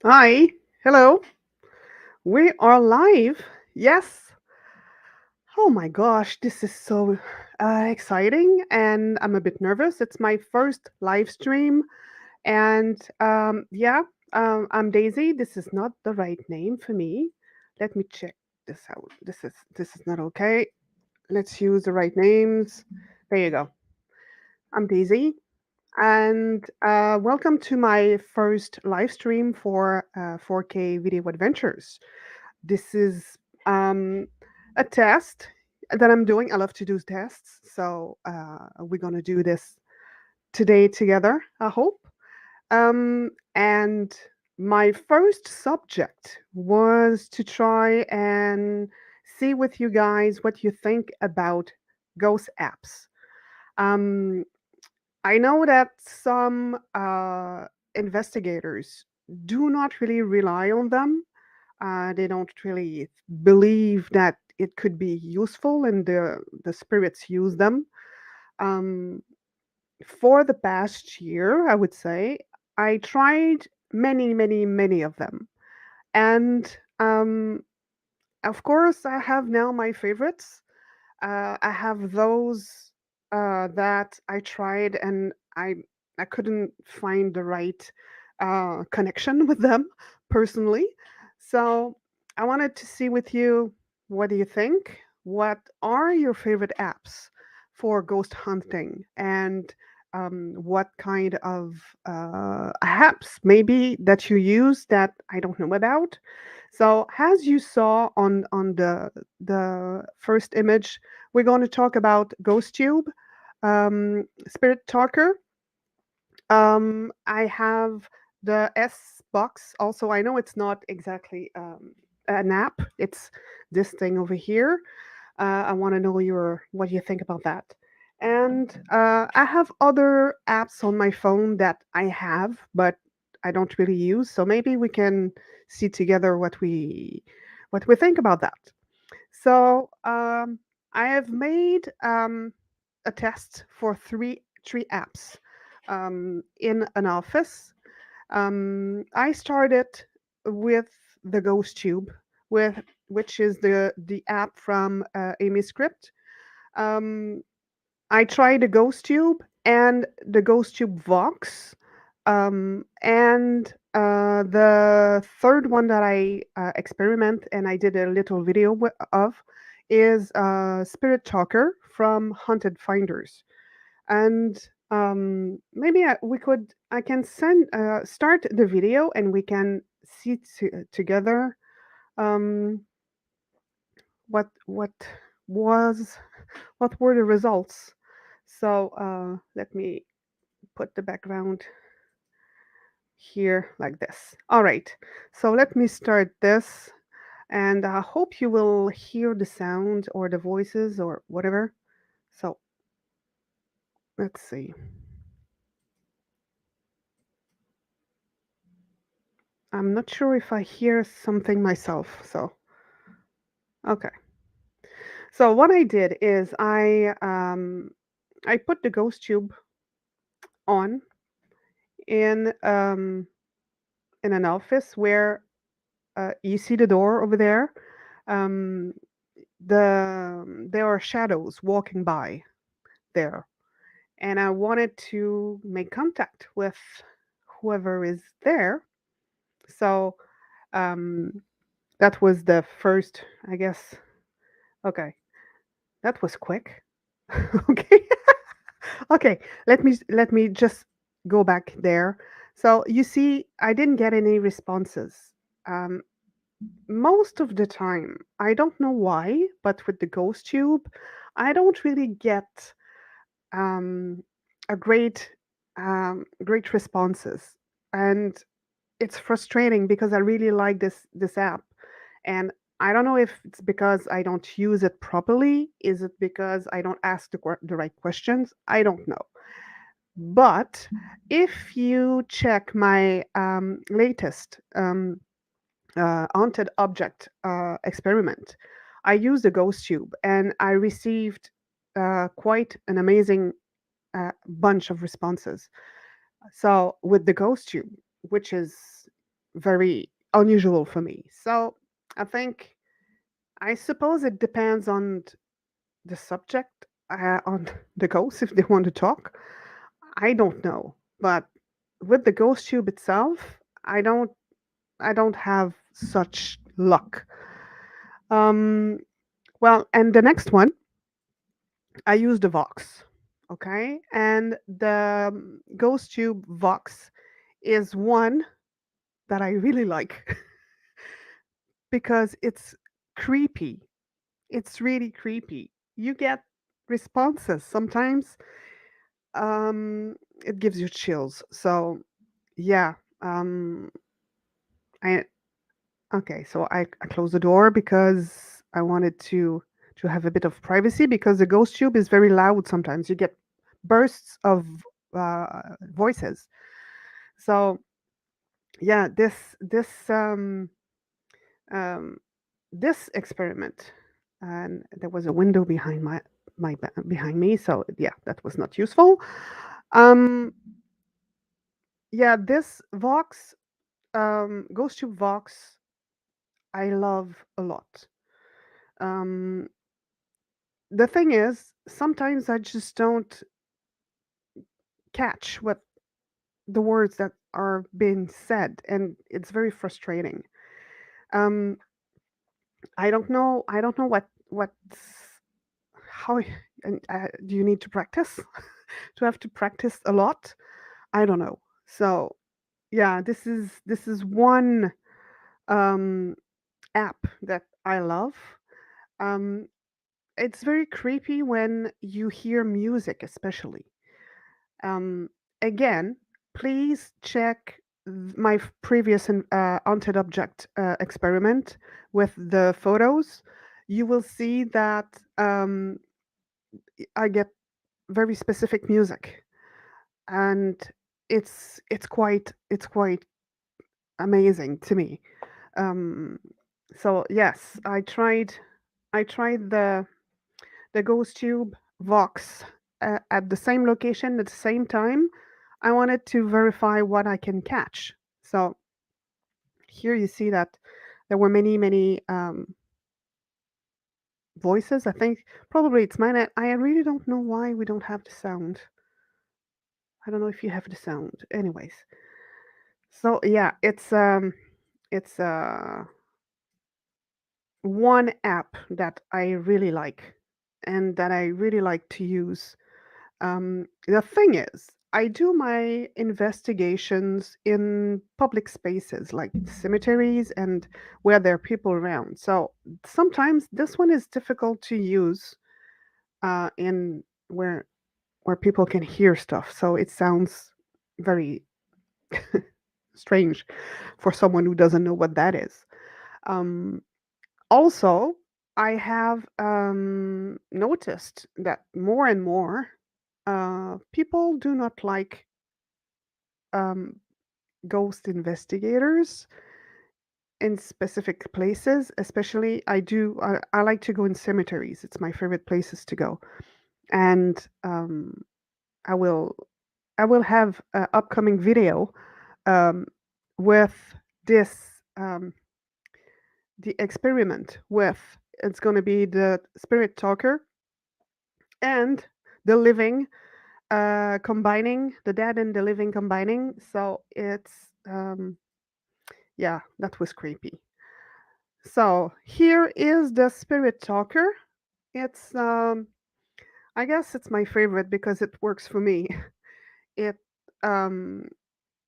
Hi, hello. We are live. Yes. Oh my gosh, this is so exciting, and I'm a bit nervous. It's my first live stream, and I'm Daisy. This is not the right name for me. Let me check this out. This is not okay. Let's use the right names. There you go. I'm Daisy, and welcome to my first live stream for 4K video adventures. This is a test that I'm doing. I love to do tests. So we're going to do this today together, I hope. And my first subject was to try and see with you guys what you think about ghost apps. Um, I know that some investigators do not really rely on them. They don't really believe that it could be useful, and the spirits use them. Um, for the past year, I would say I tried many, many, many of them, and of course, I have now my favorites. I have those that I tried, and I couldn't find the right connection with them personally. So I wanted to see with you, what do you think? What are your favorite apps for ghost hunting, and what kind of apps maybe that you use that I don't know about? So, as you saw on the first image, we're going to talk about GhostTube, Spirit Talker. I have the S box. Also, I know it's not exactly an app. It's this thing over here. I want to know your what you think about that. And I have other apps on my phone that I have, but I don't really use. So maybe we can see together what we think about that. So I have made a test for three apps in an office. I started with the Ghost Tube, with which is the app from Amy Script. Um, I tried the Ghost Tube and the Ghost Tube Vox, and the third one that I experiment and I did a little video of is Spirit Talker from Haunted Finders. And maybe I can send start the video and we can see together um, what was what were the results. So let me put the background here like this. All right. So let me start this, and I hope you will hear the sound or the voices or whatever. So let's see. I'm not sure if I hear something myself. So okay. So what I did is I put the ghost tube on in in an office where you see the door over there. Um, there are shadows walking by there, and I wanted to make contact with whoever is there. So um, that was the first, I guess. Okay, that was quick. Okay. Okay, let me just go back there. So you see, I didn't get any responses. Um, most of the time, I don't know why, but with the ghost tube, I don't really get um, a great responses, and it's frustrating because I really like this app, and I don't know if it's because I don't use it properly. Is it because I don't ask the right questions? I don't know. But if you check my latest haunted object experiment, I used a ghost tube and I received quite an amazing bunch of responses. So with the ghost tube, which is very unusual for me. So I think, I suppose it depends on the subject, on the ghost, if they want to talk. I don't know, but with the ghost tube itself, I don't have such luck. Um, well, and the next one, I use the Vox. Okay, and the ghost tube Vox is one that I really like because it's creepy. It's really creepy. You get responses sometimes. Um, it gives you chills. So yeah, um, I okay. So I closed the door because I wanted to have a bit of privacy because the ghost tube is very loud. Sometimes you get bursts of voices. So yeah, um, this experiment, and there was a window behind behind me, so yeah, that was not useful. um yeah, this Vox, ghost tube Vox, I love a lot. um the thing is, sometimes I just don't catch what the words that are being said, and it's very frustrating. um I don't know what's how and do you need to practice to have to practice a lot? I don't know. So yeah, this is one um, app that I love. Um, it's very creepy when you hear music, especially. Um, Again, please check my previous haunted object experiment with the photos. You will see that I get very specific music, and it's quite amazing to me. Um, so yes, I tried the Ghost Tube Vox at the same location at the same time. I wanted to verify what I can catch. So here you see that there were many voices. I think probably it's mine. I really don't know why we don't have the sound. I don't know if you have the sound. Anyways, so yeah, it's one app that I really like and that I really like to use. The thing is, I do my investigations in public spaces like cemeteries and where there are people around. So sometimes this one is difficult to use in where people can hear stuff. So it sounds very strange for someone who doesn't know what that is. Um, Also, I have noticed that more and more people do not like um, ghost investigators in specific places. Especially, I like to go in cemeteries. It's my favorite places to go, and I will I will have an upcoming video um, with this the experiment with. It's going to be the spirit talker and the living, combining the dead and the living combining. So it's yeah, that was creepy. So here is the spirit talker. It's I guess it's my favorite because it works for me. It um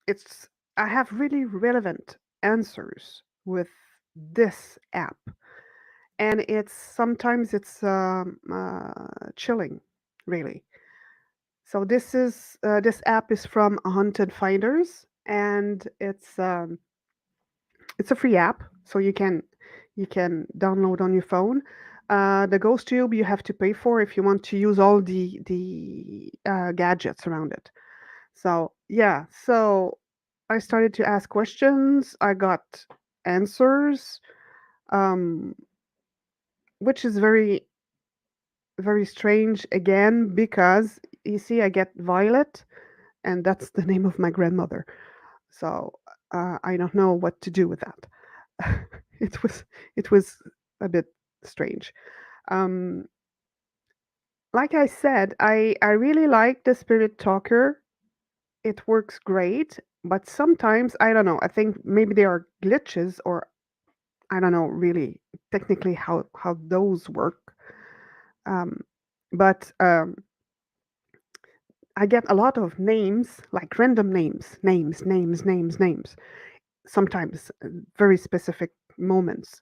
it's I have really relevant answers with this app, and it's sometimes it's chilling, really. So this app is from Haunted Finders, and it's a free app, so you can download on your phone. The Ghost Tube you have to pay for if you want to use all the gadgets around it. So yeah, so I started to ask questions. I got answers, um, which is very strange again because you see, I get Violet, and that's the name of my grandmother. So I don't know what to do with that. it was it was a bit strange. Um, like I said, I really like the Spirit Talker. It works great, but sometimes I don't know. I think maybe there are glitches, or I don't know really technically how those work. Um, but I get a lot of names, like random names. Sometimes very specific moments.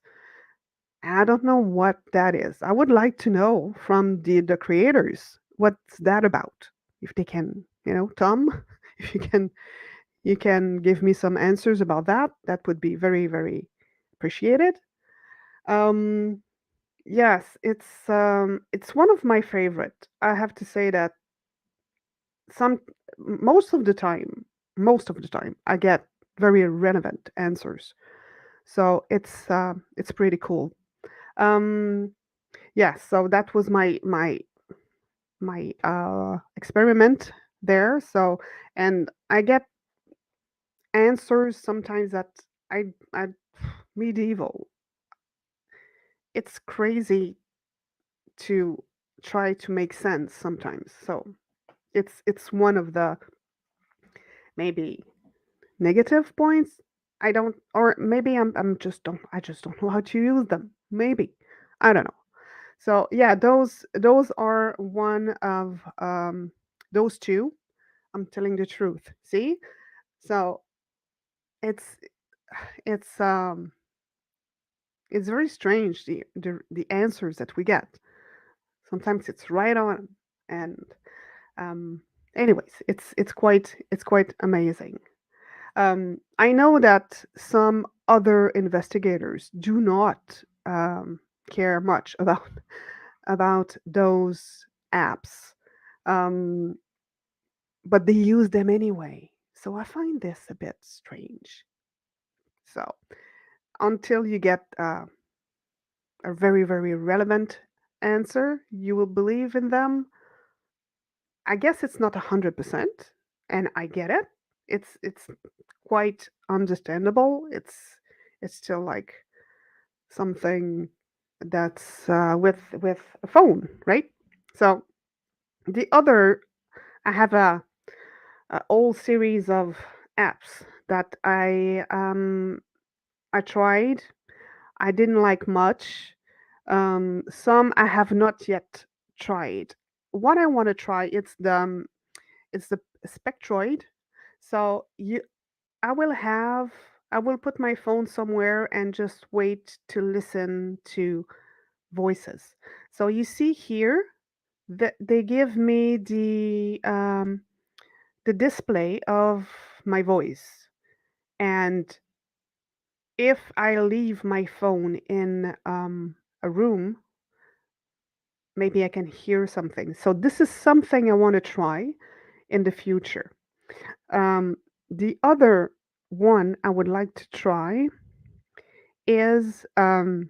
I don't know what that is. I would like to know from the creators what's that about. If they can, Tom, if you can give me some answers about that, that would be very, very appreciated. Um, yes, it's one of my favorite. I have to say that some most of the time, I get very relevant answers. So it's pretty cool. Um, yes, so that was my experiment there. So, and I get answers sometimes that I medieval. It's crazy to try to make sense sometimes. So it's one of the maybe negative points. I don't, or maybe I just don't know how to use them. Maybe I don't know. So yeah, those are one of those two. I'm telling the truth. See, so it's it's um it's very strange the answers that we get. Sometimes it's right on, and um, anyways, it's quite amazing. I know that some other investigators do not care much about those apps, um, but they use them anyway. So I find this a bit strange. So until you get a very, very relevant answer, you will believe in them. I guess it's not 100%, and I get it. It's quite understandable. It's still like something that's with a phone, right? So the other, I have a whole series of apps that I tried. I didn't like much. Some I have not yet tried. What I want to try, it's the Spectroid. So I will put my phone somewhere and just wait to listen to voices. So you see here that they give me the display of my voice, and if I leave my phone in a room, maybe I can hear something. So this is something I want to try in the future. Um, the other one I would like to try is um,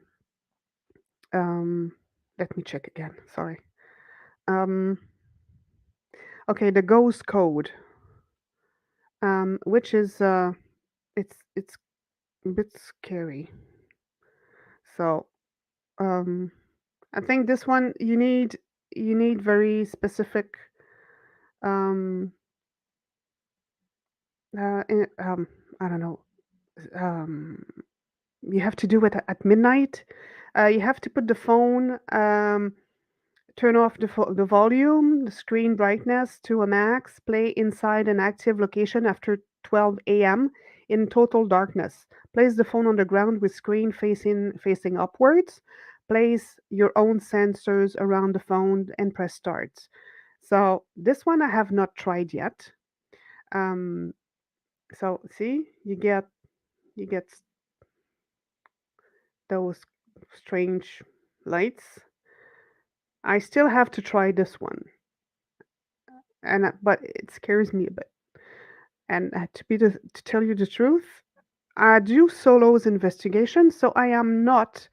let me check again. Sorry. Um, okay, the ghost code, which is it's a bit scary. So I think this one you need very specific um I don't know, um you have to do it at midnight. You have to put the phone, turn off the volume, the screen brightness to a max, play inside an active location after 12 a.m. in total darkness. Place the phone on the ground with screen facing upwards. Place your own sensors around the phone and press start. So this one I have not tried yet. Um, so see, you get those strange lights. I still have to try this one, but it scares me a bit. And to tell you the truth, I do solos investigation, so I am not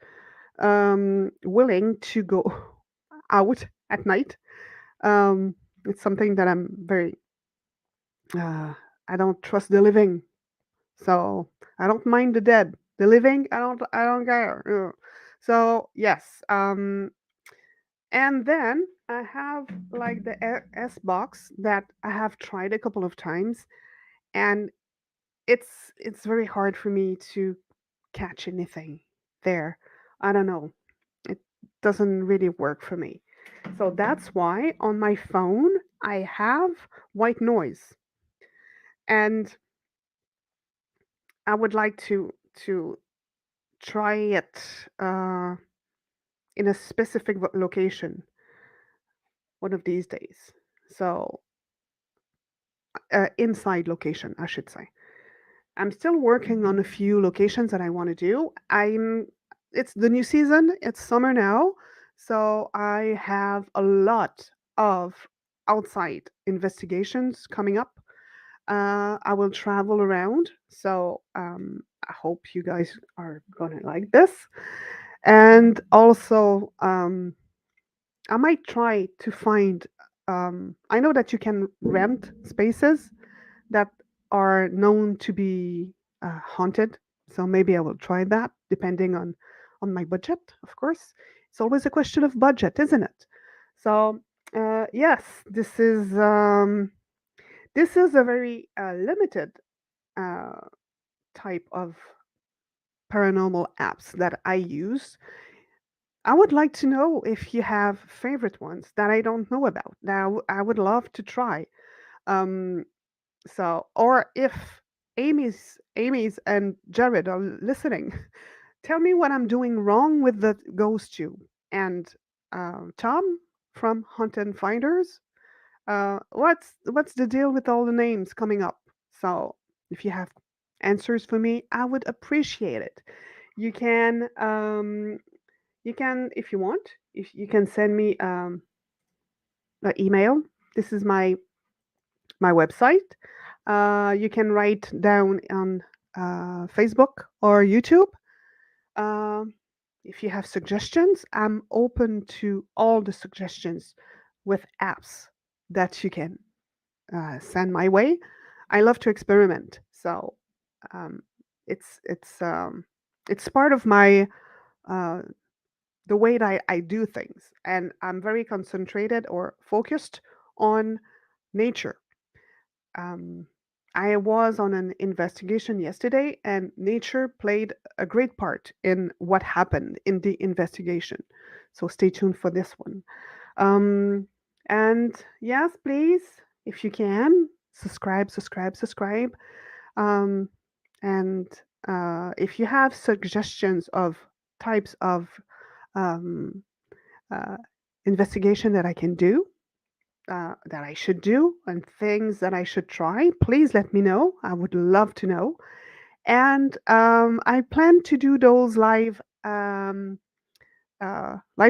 willing to go out at night. It's something that I'm very. Uh, I don't trust the living So I don't mind the dead. The living, I don't care. So yes, and then I have like the S box that I have tried a couple of times, and it's very hard for me to catch anything there. I don't know. It doesn't really work for me. So that's why on my phone I have white noise, and I would like to try it in a specific location one of these days. So inside location, I should say. I'm still working on a few locations that I want to do. It's the new season, it's summer now, so I have a lot of outside investigations coming up. I will travel around, so I hope you guys are gonna like this. And also, I might try to find. I know that you can rent spaces that are known to be haunted. So maybe I will try that, depending on my budget. Of course, it's always a question of budget, isn't it? So yes, this is a very limited uh, type of paranormal apps that I use. I would like to know if you have favorite ones that I don't know about that I would love to try. Um, So, or if Amy's and Jared are listening, tell me what I'm doing wrong with the ghost tube. And Tom from Hunt and Finders, what's the deal with all the names coming up? So, if you have answers for me, I would appreciate it. You can if you want, if you can send me an email. This is my website. You can write down on Facebook or YouTube. Um, if you have suggestions, I'm open to all the suggestions with apps that you can send my way. I love to experiment, so um, it's it's um, it's part of my uh, the way that I do things, and I'm very concentrated or focused on nature. Um, I was on an investigation yesterday, and nature played a great part in what happened in the investigation. So stay tuned for this one. Um, and yes, please, if you can, subscribe. Um, and if you have suggestions of types of um, uh, investigation that I can do, that I should do and things that I should try, please let me know. I would love to know. And I plan to do those live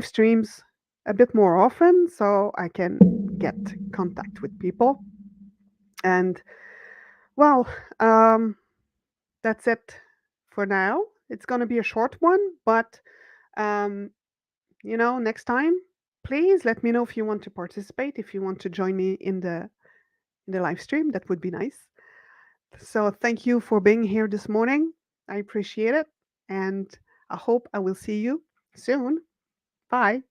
streams a bit more often so I can get contact with people. And well, um, that's it for now. It's going to be a short one, but um, next time, please let me know if you want to participate, if you want to join me in the live stream. That would be nice. So thank you for being here this morning. I appreciate it. And I hope I will see you soon. Bye.